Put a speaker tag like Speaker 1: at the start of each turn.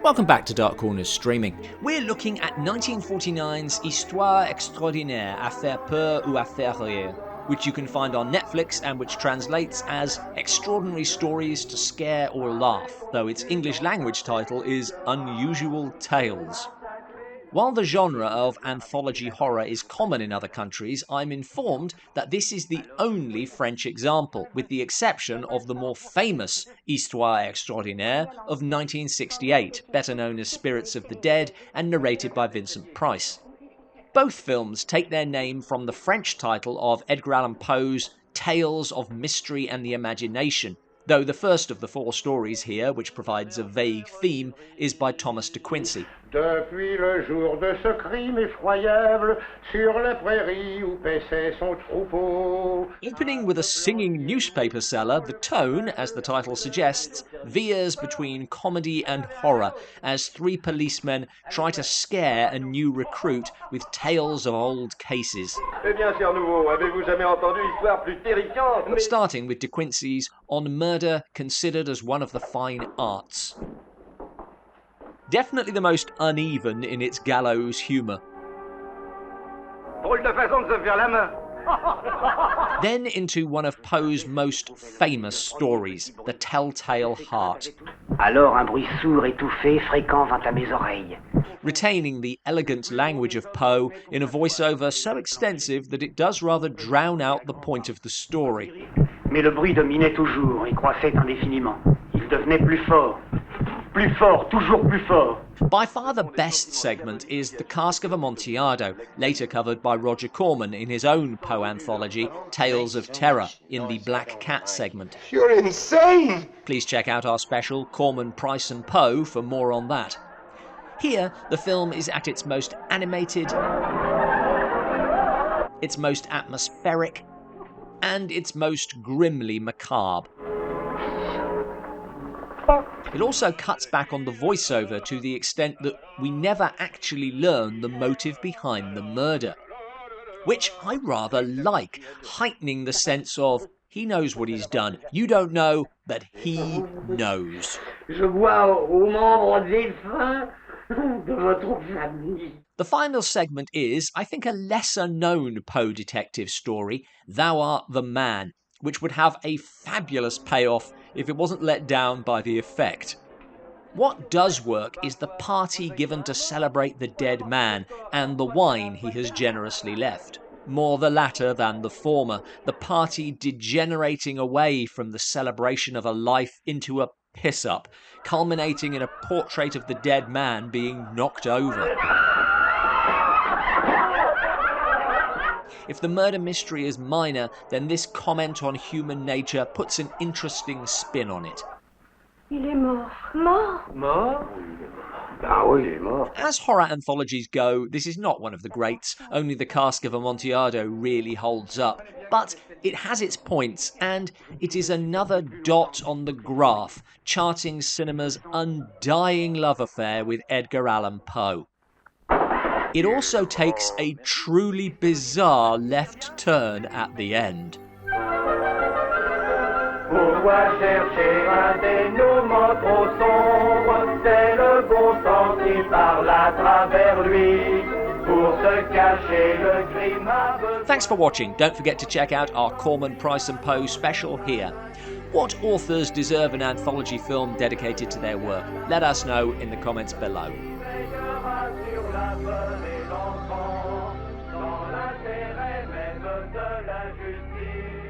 Speaker 1: Welcome back to Dark Corners Streaming. We're looking at 1949's Histoires Extraordinaires, faire peur ou faire rire, which you can find on Netflix and which translates as Extraordinary Stories to Scare or Laugh, though its English language title is Unusual Tales. While the genre of anthology horror is common in other countries, I'm informed that this is the only French example, with the exception of the more famous Histoires Extraordinaires of 1968, better known as Spirits of the Dead and narrated by Vincent Price. Both films take their name from the French title of Edgar Allan Poe's Tales of Mystery and the Imagination, though the first of the four stories here, which provides a vague theme, is by Thomas de Quincey.
Speaker 2: Depuis le jour de ce crime effroyable, sur la prairie où paissait son troupeau.
Speaker 1: Opening with a singing newspaper seller, the tone, as the title suggests, veers between comedy and horror, as three policemen try to scare a new recruit with tales of old cases.
Speaker 3: Eh bien, cher nouveau, avez-vous jamais entendu histoire plus terrifiante?
Speaker 1: Starting with de Quincey's On Murder, considered as one of the fine arts. Definitely the most uneven in its gallows humour.
Speaker 3: Drôle de façon de se faire la main.
Speaker 1: Then into one of Poe's most famous stories, The Telltale Heart.
Speaker 4: Alors un bruit sourd étouffé fréquent vint à mes oreilles.
Speaker 1: Retaining the elegant language of Poe in a voiceover so extensive that it does rather drown out the point of the story.
Speaker 4: Mais le bruit dominait toujours et croissait indéfiniment. Il devenait plus fort. Plus fort, toujours plus fort.
Speaker 1: By far the best segment is The Cask of Amontillado, later covered by Roger Corman in his own Poe anthology, Tales of Terror, in the Black Cat segment.
Speaker 2: You're insane!
Speaker 1: Please check out our special Corman, Price and Poe for more on that. Here, the film is at its most animated, its most atmospheric, and its most grimly macabre. It also cuts back on the voiceover to the extent that we never actually learn the motive behind the murder, which I rather like, heightening the sense of he knows what he's done. You don't know, but he knows.
Speaker 4: Je vois aux membres défunts de votre famille.
Speaker 1: The final segment is, I think, a lesser-known Poe detective story, Thou Art the Man, which would have a fabulous payoff if it wasn't let down by the effect. What does work is the party given to celebrate the dead man and the wine he has generously left. More the latter than the former, the party degenerating away from the celebration of a life into a piss-up, culminating in a portrait of the dead man being knocked over. If the murder mystery is minor, then this comment on human nature puts an interesting spin on it.
Speaker 5: Il est mort. Mort?
Speaker 3: Mort? Ah oui, il est mort.
Speaker 1: As horror anthologies go, this is not one of the greats. Only The Cask of Amontillado really holds up. But it has its points, and it is another dot on the graph, charting cinema's undying love affair with Edgar Allan Poe. It also takes a truly bizarre left turn at the end.
Speaker 2: Pourquoi chercher un dénouement trop sombre? C'est le bon sens qui parle à travers lui. Pour se cacher le crime aveugle.
Speaker 1: Thanks for watching. Don't forget to check out our Corman, Price and Poe special here. What authors deserve an anthology film dedicated to their work? Let us know in the comments below.
Speaker 2: Sur la bonne et l'enfant, dans l'intérêt même de la justice.